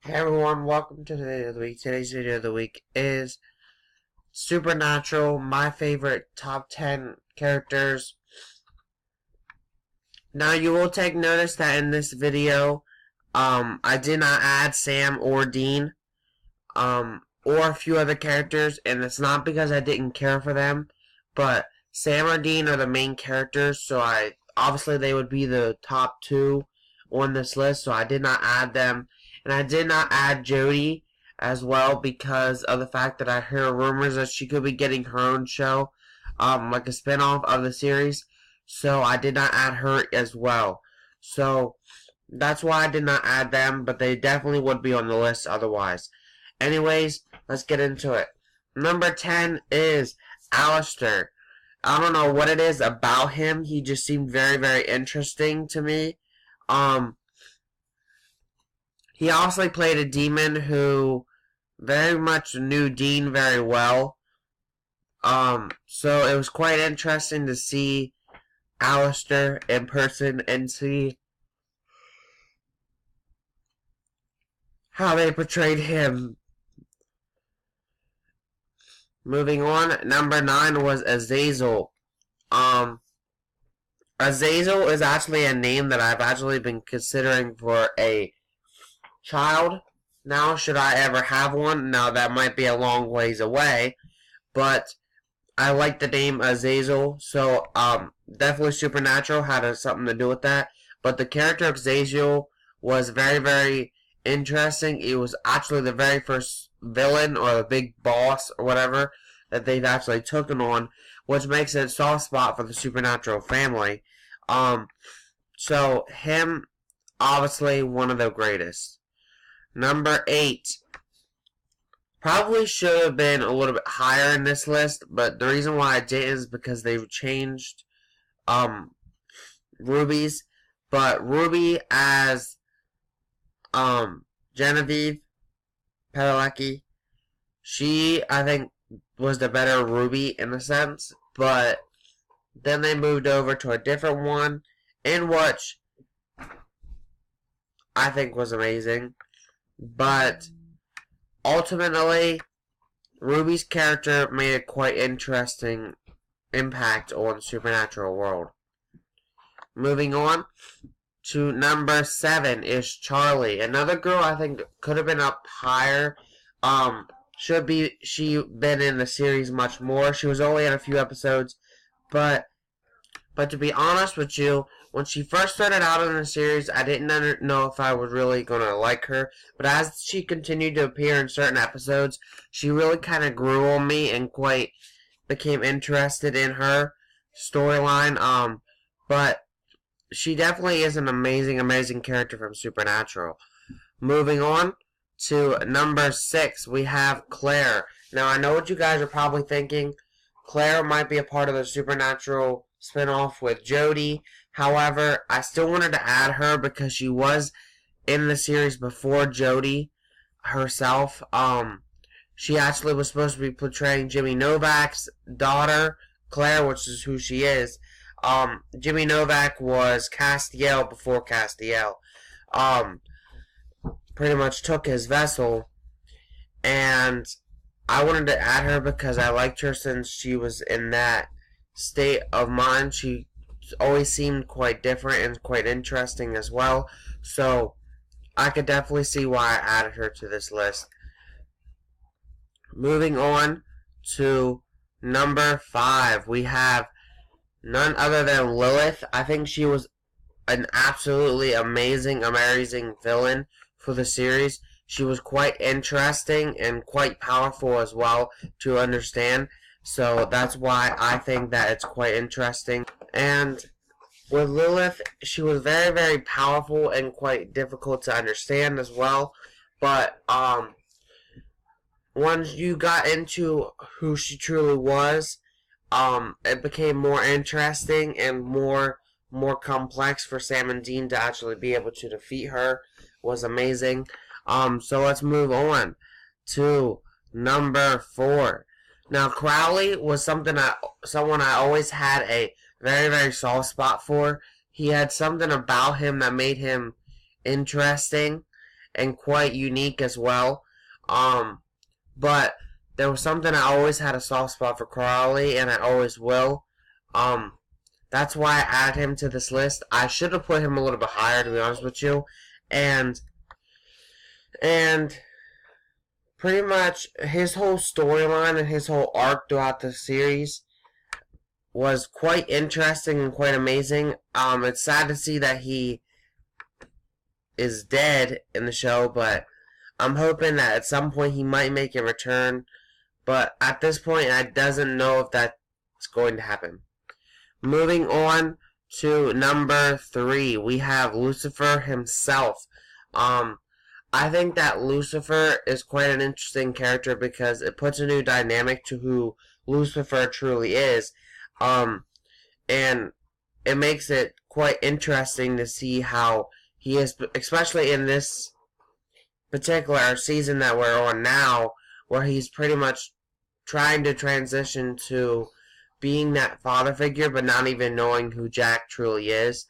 Hey everyone, welcome to the video of the week. Today's video of the week is Supernatural, my favorite top 10 characters. Now you will take notice that in this video, I did not add Sam or Dean, or a few other characters, and it's not because I didn't care for them, but Sam or Dean are the main characters, so obviously they would be the top two on this list, so I did not add them. And I did not add Jodie as well because of the fact that I hear rumors that she could be getting her own show, like a spinoff of the series. So I did not add her as well. So that's why I did not add them, but they definitely would be on the list otherwise. Anyways, let's get into it. Number 10 is Alistair. I don't know what it is about him. He just seemed very, very interesting to me. He obviously played a demon who very much knew Dean very well. So it was quite interesting to see Alistair in person and see how they portrayed him. Moving on, number 9 was Azazel. Azazel is actually a name that I've actually been considering for a child. Now, should I ever have one? Now, that might be a long ways away, but I like the name Azazel, so definitely Supernatural had something to do with that. But the character of Azazel was very, very interesting. It was actually the very first villain or the big boss or whatever that they've actually taken on, which makes it a soft spot for the Supernatural family. So him, obviously one of the greatest. Number 8. Probably should have been a little bit higher in this list, but the reason why I didn't is because they've changed Ruby's. But Ruby as Genevieve Padalecki, she, I think, was the better Ruby in a sense, but then they moved over to a different one, in which I think was amazing. But ultimately, Ruby's character made a quite interesting impact on the Supernatural world. Moving on to number 7 is Charlie. Another girl I think could have been up higher. She been in the series much more. She was only in a few episodes, but to be honest with you, when she first started out in the series, I didn't know if I was really going to like her. But as she continued to appear in certain episodes, she really kind of grew on me and quite became interested in her storyline. But she definitely is an amazing, amazing character from Supernatural. Moving on to number 6, we have Claire. Now, I know what you guys are probably thinking. Claire might be a part of the Supernatural spinoff with Jodie. However, I still wanted to add her because she was in the series before Jodie herself. She actually was supposed to be portraying Jimmy Novak's daughter, Claire, which is who she is. Jimmy Novak was Castiel before Castiel. Pretty much took his vessel, and I wanted to add her because I liked her since she was in that state of mind. She always seemed quite different and quite interesting as well, so I could definitely see why I added her to this list. Moving on to number 5, we have none other than Lilith. I think she was an absolutely amazing villain for the series. She was quite interesting and quite powerful as well to understand. So that's why I think that it's quite interesting. And with Lilith, she was very, very powerful and quite difficult to understand as well. But once you got into who she truly was, it became more interesting and more complex for Sam and Dean to actually be able to defeat her. Was amazing. So let's move on to number 4. Now, Crowley was someone I always had a very, very soft spot for. He had something about him that made him interesting, and quite unique as well. But there was something I always had a soft spot for Crowley, and I always will. That's why I added him to this list. I should have put him a little bit higher, to be honest with you. And pretty much his whole storyline and his whole arc throughout the series was quite interesting and quite amazing. It's sad to see that he is dead in the show, but I'm hoping that at some point he might make a return. But at this point, I doesn't know if that's going to happen. Moving on to number 3, we have Lucifer himself. I think that Lucifer is quite an interesting character because it puts a new dynamic to who Lucifer truly is. And it makes it quite interesting to see how he is, especially in this particular season that we're on now, where he's pretty much trying to transition to being that father figure, but not even knowing who Jack truly is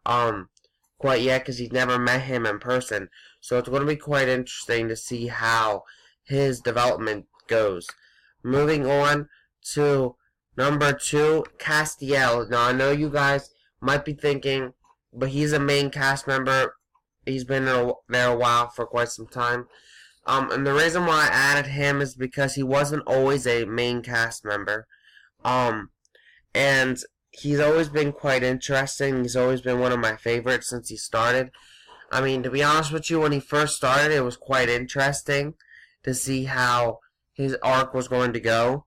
quite yet, because he's never met him in person. So it's going to be quite interesting to see how his development goes. Moving on to number 2, Castiel. Now, I know you guys might be thinking, but he's a main cast member. He's been there a while, for quite some time. And the reason why I added him is because he wasn't always a main cast member. And he's always been quite interesting. He's always been one of my favorites since he started. I mean, to be honest with you, when he first started, it was quite interesting to see how his arc was going to go.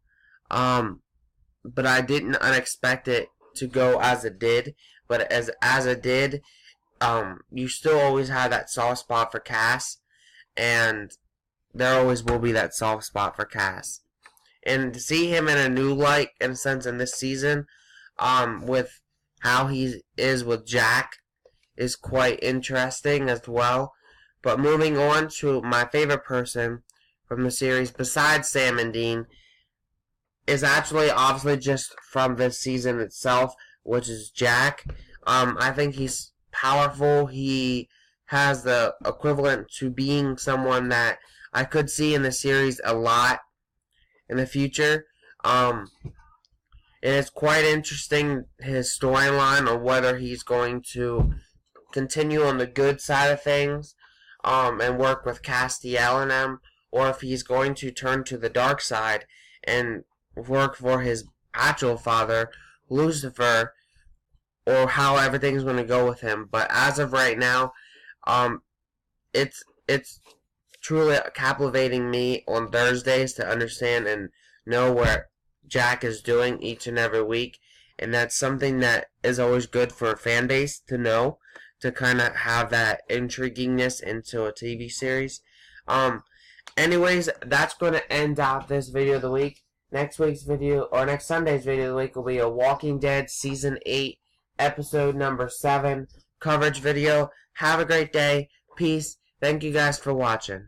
But I didn't expect it to go as it did. But as it did, you still always have that soft spot for Cass. And there always will be that soft spot for Cass. And to see him in a new light, in a sense, in this season, with how he is with Jack, is quite interesting as well. But moving on to my favorite person from the series, besides Sam and Dean, is actually obviously just from this season itself, which is Jack. I think he's powerful. He has the equivalent to being someone that I could see in the series a lot in the future. And it's quite interesting, his storyline, or whether he's going to continue on the good side of things and work with Castiel and them, or if he's going to turn to the dark side and work for his actual father, Lucifer, or how everything's going to go with him. But as of right now, it's truly captivating me on Thursdays to understand and know where Jack is doing each and every week, and that's something that is always good for a fan base to know, to kind of have that intriguingness into a TV series. Anyways, that's going to end out this video of the week. Next week's video, or next Sunday's video of the week, will be a Walking Dead Season 8, Episode number 7 coverage video. Have a great day. Peace. Thank you guys for watching.